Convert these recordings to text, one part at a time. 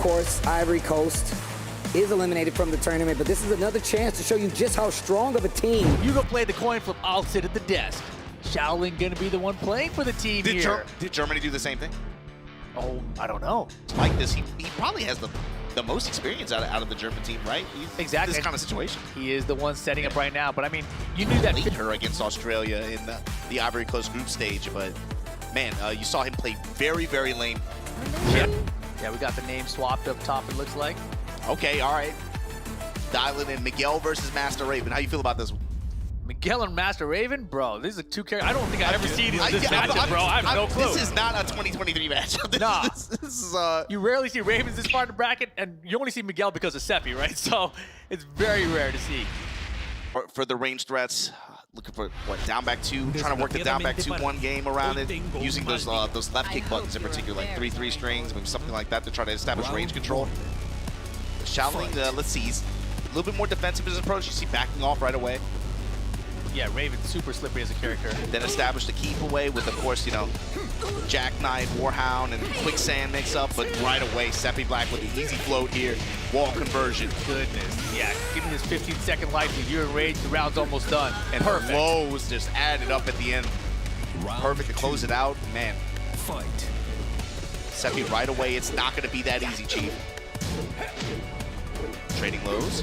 course, Ivory Coast is eliminated from the tournament, but this is another chance to show you just how strong of a team. You go play the coin flip, I'll sit at the desk. Shaoling gonna be the one playing for the team here. Did Germany do the same thing? Oh, I don't know. Like this, he probably has the most experience out of the German team, right? Exactly. This kind of situation. He is the one setting up right now, but I mean, you knew that. Beat her against Australia in the Ivory Coast group stage, but man, you saw him play very, very lame. Yeah, we got the name swapped up top, it looks like. Okay, all right. Dialing in Miguel versus Master Raven. How you feel about this one? Miguel and Master Raven? Bro, these are two characters. I don't think I've ever seen this matchup, bro. I have no clue. This is not a 2023 matchup. Nah. This is, you rarely see Ravens this far in the bracket, and you only see Miguel because of Sephi, right? So it's very rare to see. For the range threats, looking for what, down back two, trying to work the down back 2-1 game around it, using those left kick buttons in particular, like 3-3 strings, maybe something like that to try to establish range control. Shaoling, let's see, he's a little bit more defensive in his approach. You see backing off right away. Yeah, Raven's super slippery as a character. Then establish the keep away with, of course, you know, Jackknife, Warhound, and Quicksand mix up, but right away, Sephiblack with the easy float here, wall conversion. Goodness, yeah, give me this 15-second life lead. You're enraged, the round's almost done. And perfect. The lows just added up at the end. Perfect to close it out. Man. Fight. Sephi right away, it's not going to be that easy, Chief. Trading lows.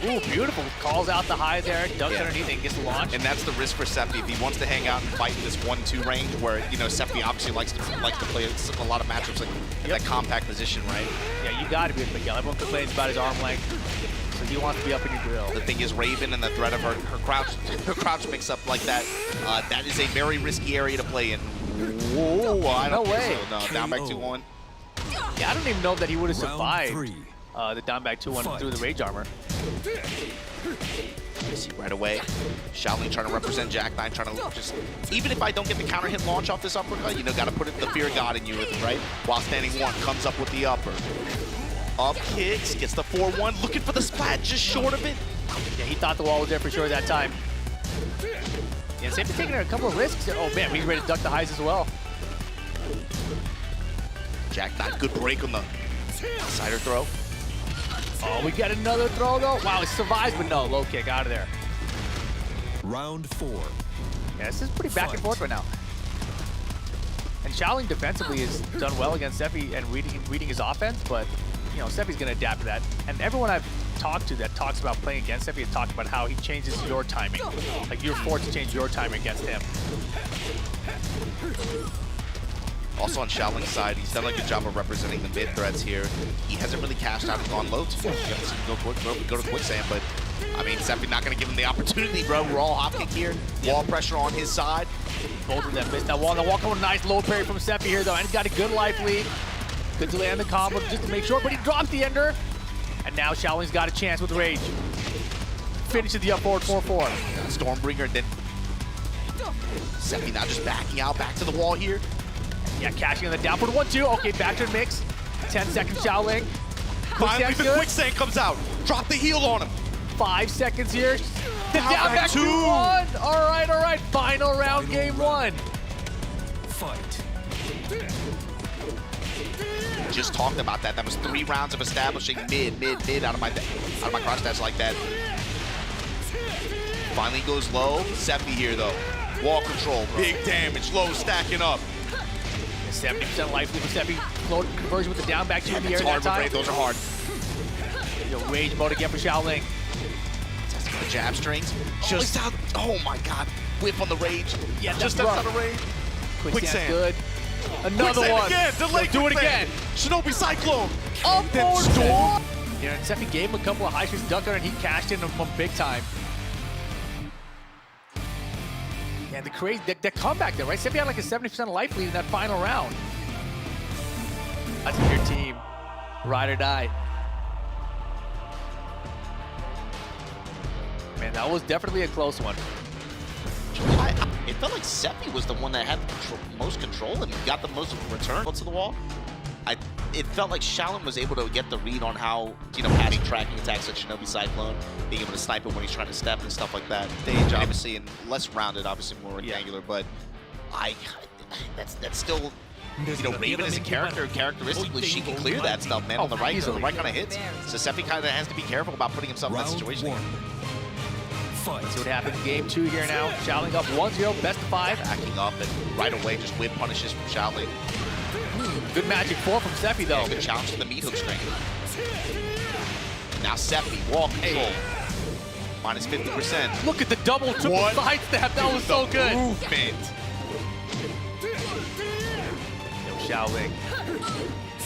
Ooh, beautiful. Calls out the high there, ducks underneath and gets the launch. And that's the risk for Sephi. If he wants to hang out and fight in this 1-2 range where, you know, Sephi obviously likes to play a lot of matchups like in that compact position, right? Yeah, you got to be with Miguel. Everyone complains about his arm length, so he wants to be up in your grill. The thing is, Raven and the threat of her crouch mix up like that, that is a very risky area to play in. Whoa, I don't think so. No, down back 2-1. Yeah, I don't even know that he would have survived the down back 2-1 through the rage armor. See right away, Shaoling trying to represent Jackknife, trying to just, even if I don't get the counter hit launch off this uppercut, you know, got to put the fear of God in you with it, right? While standing one, comes up with the upper. Up kicks, gets the 4-1, looking for the splat, just short of it. Yeah, he thought the wall was there for sure that time. Yeah, Sephi taking a couple of risks. Oh man, he's ready to duck the highs as well. Jackknife, good break on the cider throw. Oh, we got another throw though. Wow, it survives, but no, low kick out of there. Round 4. Yeah, this is pretty back and forth right now. And Shaoling defensively has done well against Sephi and reading his offense, but you know, Sephi's gonna adapt to that. And everyone I've talked to that talks about playing against Sephi has talked about how he changes your timing. Like you're forced to change your timing against him. Also on Shaoling's side, he's done a good job of representing the mid threats here. He hasn't really cashed out and gone low too much. You haven't seen him go to Quicksand, but I mean, Sephi not going to give him the opportunity, bro. We're all hop kick here. Wall pressure on his side. Both of them missed that wall. Now walk on a nice low parry from Sephi here though, and he's got a good life lead. Good to land the combo just to make sure, but he drops the ender. And now Shaoling's got a chance with rage. Finishes the up forward 4-4. Stormbringer, then Sephi now just backing out, back to the wall here. Yeah, cashing on the down for the 1-2. Okay, back to the mix. 10 seconds, Shaoling. Finally, the Quicksand comes out. Drop the heel on him. 5 seconds here. The down back 2-1. All right. Final round, game 1. Fight. Just talked about that. That was 3 rounds of establishing mid out of my cross dash like that. Finally goes low. Sephi here though. Wall control, big damage, low stacking up. 70% life lead for Sephi. Float conversion with the down back 2 in the air that time. Those are hard. Yo, rage mode again for Shaoling. Testing the jab strings. Just out. Oh my God. Whip on the rage. Yeah, just outside the rage. Quicksand good. Another Quicksand one. Again. Delay. Do it again. Shinobi Cyclone. Up then Storm. Yeah, and Sephi gave him a couple of high streaks ducker and he cashed in them big time. Yeah, the crazy, the comeback there, right? Sephi had like a 70% life lead in that final round. That's your team. Ride or die. Man, that was definitely a close one. It felt like Sephi was the one that had the most control and got the most return to the wall. It felt like Shaoling was able to get the read on how, you know, passing tracking attacks like Shinobi Cyclone, being able to snipe it when he's trying to step and stuff like that. Stage, obviously, and less rounded, obviously more rectangular, but that's still you know, Raven is a character, characteristically, she can clear that stuff, man, on the right, so the right kind of hits. So Sephi kind of has to be careful about putting himself in that situation. Let's see what happens. Game 2 here now. Shaoling up 1-0, best of 5. Backing up and right away just whip punishes from Shaoling. Good magic 4 from Sephi though. Good challenge to the meat hook string. Now Sephi, wall control. Minus 50%. Look at the double, triple side step. That was so good. Movement. Shaoling.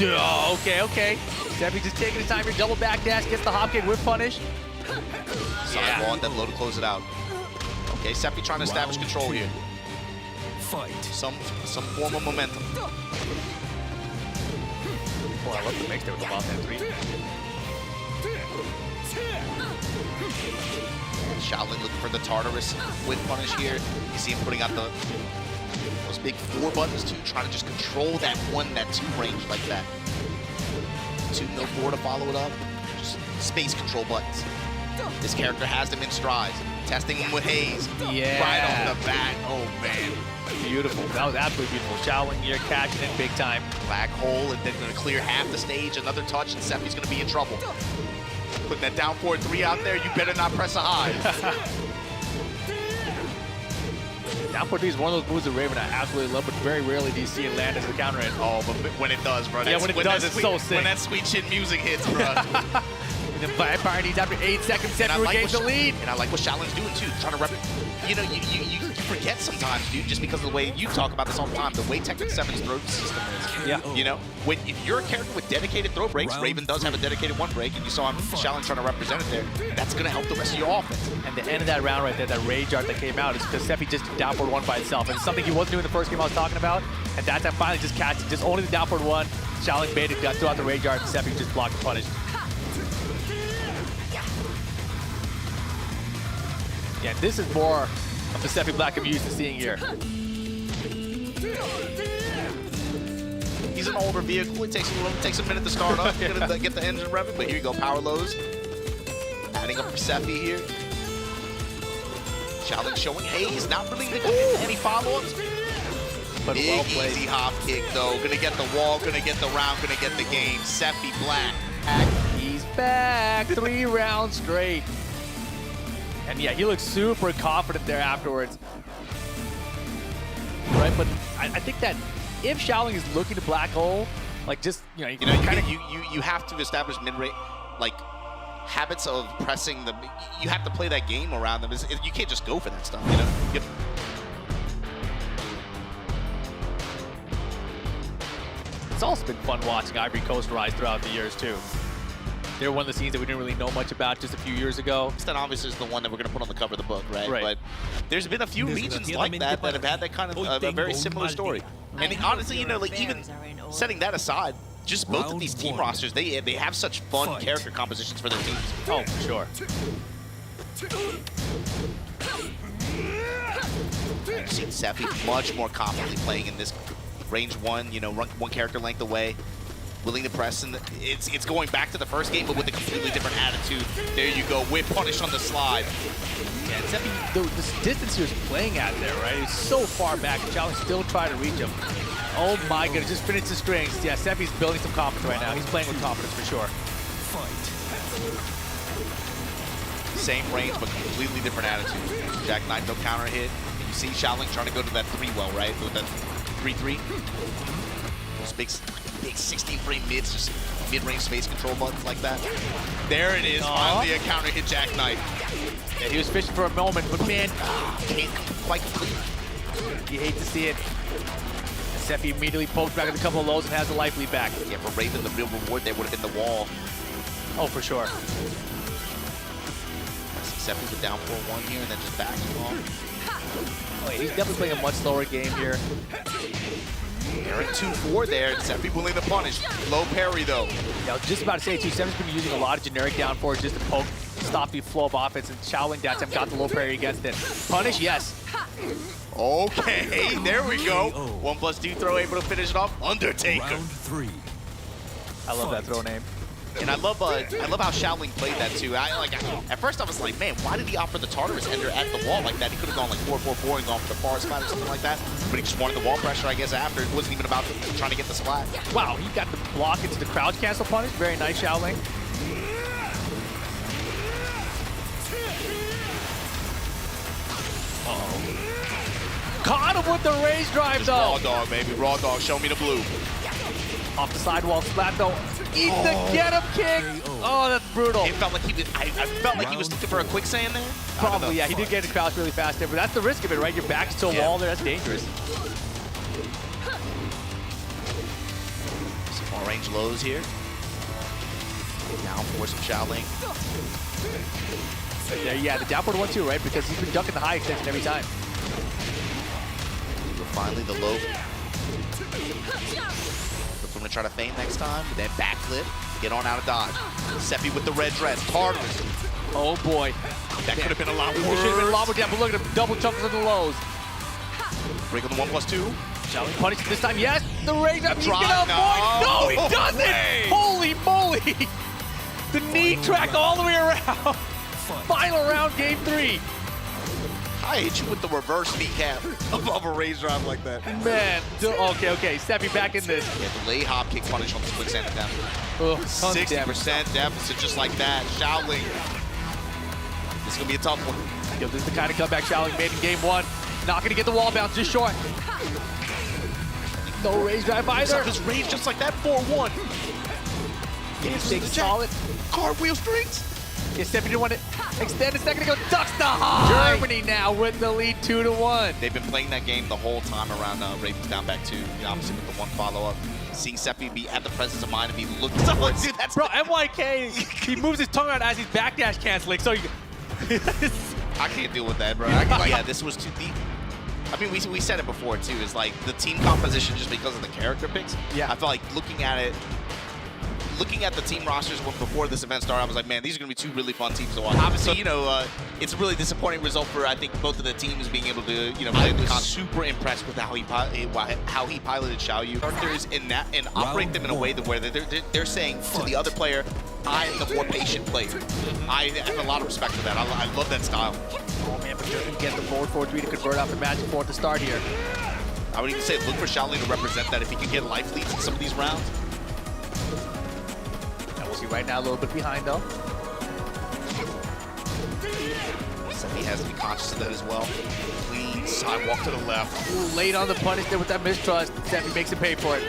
Oh, okay. Sephi just taking his time here. Double back dash, gets the hop kick, whip punish. Side wall and then low to close it out. Okay, Sephi trying to establish control here. Fight. Some form of momentum. Boy, I love the mix there with the ball 10-3. Shaoling looking for the Tartarus whip punish here. You see him putting out those big 4 buttons too, trying to just control that 1, that 2 range like that. 2, no 4 to follow it up. Just space control buttons. This character has them in strides. Testing him with Haze. Yeah. Right off the bat. Oh, man. Beautiful. That was absolutely beautiful. Shaoling here catching it big time. Black hole, and then going to clear half the stage. Another touch, and Sephi's going to be in trouble. Putting that down forward 3 out there. You better not press a high. Down forward 3 is one of those moves that Raven I absolutely love, but very rarely do you see it land as a counter hit. Oh, but when it does, bro. Yeah, when it does, it's so sick. When that sweet chin music hits, bro. And then Vampire needs after 8 seconds, Sephi regains the lead. And I like what Shaoling's doing too, trying to you know, you forget sometimes, dude, just because of the way you talk about this all the time, the way Tekken 7's throw system is. Yeah. You know, if you're a character with dedicated throw breaks, Raven does have a dedicated 1 break, and you saw him, Shaoling trying to represent it there. That's going to help the rest of your offense. And the end of that round right there, that rage art that came out, is because Sephi just downward 1 by itself. And it's something he wasn't doing the first game I was talking about. And that time finally just catching, just only the downward 1. Shaoling baited, threw out the rage art, and Sephi just blocked and punished. Yeah, this is more of the Sephiblack I'm used to seeing here. He's an older vehicle. It takes a minute to start up, get the engine revving. But here you go, power lows. Adding up for Sephi here. Shaoling showing Haze, not really any follow-ups. But big well played. Easy hop kick though. Gonna get the wall, gonna get the round, gonna get the game. Sephiblack. He's back. 3 rounds straight. And yeah, he looks super confident there afterwards. Right, but I think that if Shaoling is looking to black hole, like just, you have to establish mid-range, like habits of pressing them. You have to play that game around them. You can't just go for that stuff, you know? It's also been fun watching Ivory Coast rise throughout the years too. They're one of the scenes that we didn't really know much about just a few years ago. That obviously is the one that we're going to put on the cover of the book, right? Right. But there's been a few regions like that that have had that kind of a very similar story. And honestly, you know, like even setting that aside, just both of these team rosters, they have such fun character compositions for their teams. Oh, for sure. I've seen Sephi much more confidently playing in this range 1, you know, 1 character length away. Willing to press, and it's going back to the first game, but with a completely different attitude. There you go, whip punish on the slide. Yeah, Sephi, this distance he was playing at there, right? He's so far back, and Shaoling still trying to reach him. Oh my goodness, just finished the strings. Yeah, Sephi's building some confidence right now. He's playing with confidence for sure. Same range, but completely different attitude. Jackknife, no counter hit. And you see Shaoling trying to go to that 3-well, right? With that 3-3. Those big 16-frame mids, just mid-range space control buttons like that. There it is, finally a counter hit Jackknife. Yeah, he was fishing for a moment, but man, can't quite complete. You hate to see it. Sephi immediately pokes back with a couple of lows and has the life lead back. Yeah, for Raven, the real reward there would have been the wall. Oh, for sure. Sephi with down 4-1 here and then just backing off. Oh, yeah, he's definitely playing a much slower game here. They're at 2-4 there. Sephi willing to punish. Low parry though. Yeah, I was just about to say too, Sephi's been using a lot of generic down forward just to poke, stop the flow of offense, and Shaoling that time got the low parry against it. Punish, yes. Okay, there we go. 1+2 throw able to finish it off. Undertaker. Round 3. I love that throw name. And I love how Shaoling played that too. At first I was like, man, why did he offer the Tartarus ender at the wall like that? He could have gone like 4-4-4 and gone for the far spot or something like that. But he just wanted the wall pressure, I guess, after. It wasn't even about trying to get the splat. Wow, he got the block into the crouch cancel punish. Very nice, Shaoling. Caught him with the raise drive, Just though. raw dog, baby. Raw dog. Show me the blue. Off the sidewall splat, though. Eat the get-up kick. Oh, that's brutal. It felt like he was. I felt like he was looking for a quicksand there. Probably, yeah. He did get in crouch really fast there, but that's the risk of it, right? Your back's to a wall there. That's dangerous. Small range lows here. Down force from Shaoling. There, yeah, the down forward 1-2, right? Because he's been ducking the high extension every time. Finally, the low. I'm gonna try to feign next time, but then backflip, get on out of dodge. Sephi with the red dress, Tartarus. Oh boy. That could have been a lot worse. It should have been a lot more down, but look at him, double chunks of the lows. Break on the 1+2. Shaoling punishes this time, yes! The raise up, he's Drop, gonna avoid! No, he doesn't! way. Holy moly! The knee track all the way around. Final round, game 3. I hit you with the reverse kneecap above a raise drive like that. Man, okay, Sephi back in this. Yeah, the lay hop kick punish on the quicksand down. 60% deficit just like that. Shaoling. This is gonna be a tough one. Yo, this is the kind of comeback Shaoling made in game 1. Not gonna get the wall bounce, just short. No raise drive either. His range just like that, 4-1. Big solid. Cartwheel strings. Yeah, Sephi didn't want to extend a second ago. Ducks the high. Germany now with the lead 2-1. They've been playing that game the whole time around Ravens down back 2. Obviously with the one follow-up. Seeing Sephi be at the presence of mind and be looking for it. Dude, that's Bro, MYK, he moves his tongue around as he's backdash canceling. So I can't deal with that, bro. Yeah, this was too deep. I mean, we said it before too. Is like the team composition just because of the character picks. Yeah. I feel like looking at the team rosters before this event started, I was like, man, these are going to be 2 really fun teams to watch. Obviously, you know, it's a really disappointing result for, I think, both of the teams being able to, you know, play the con. Super impressed with how he piloted Xiaoyu characters and operate them in a way that where they're saying to the other player, I am the more patient player. I have a lot of respect for that. I love that style. oh man, but you're gonna get the forward 4-3 to convert off the magic 4 to start here. I would even say look for Shaoling to represent that if he can get life leads in some of these rounds. We'll see right now a little bit behind though. Sephi has to be conscious of that as well. Clean sidewalk to the left. Ooh, late on the punish there with that mistrust. Sephi makes him pay for it.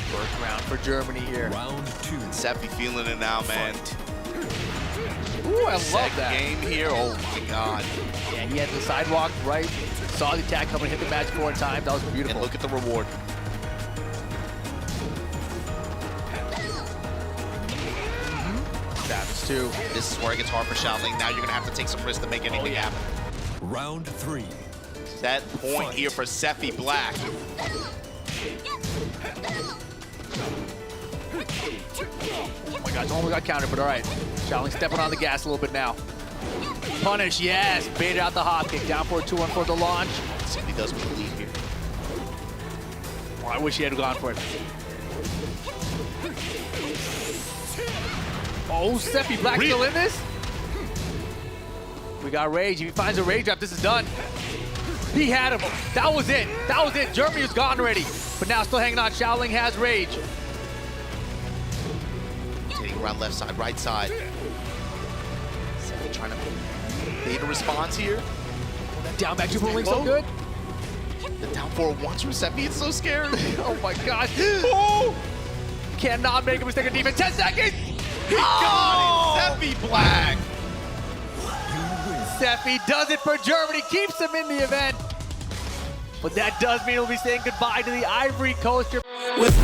First round for Germany here. Round 2. Sephi feeling it now, man. Ooh, I love Second that. game here. Oh my God. Yeah, he had the sidewalk right. Saw the attack coming, hit the magic 4 times. That was beautiful. And look at the reward. Savage too. This is where it gets hard for Shaoling. Now you're gonna have to take some risks to make anything happen. Round 3. That point here for Sephiblack. Oh my gosh, almost got countered, but all right. Shaoling stepping on the gas a little bit now. Punish, yes. Baited out the hop kick. Down for 2-1 for the launch. Let's see if he does with the lead here. Oh, I wish he had gone for it. Oh, Sephiblack still in this? We got rage. If he finds a rage drop, this is done. He had him. That was it. That was it. Germany was gone already. But now still hanging on. Shaoling has rage. Taking around left side, right side. Sephi trying to bait a response here. Oh, that down back super link so good. The down 4-1 from Sephi, it's so scary. Oh my gosh. Oh! Cannot make a mistake on defense. 10 seconds. He got it. Sephiblack. Sephi does it for Germany, keeps him in the event. But that does mean we'll be saying goodbye to the Ivory Coast. With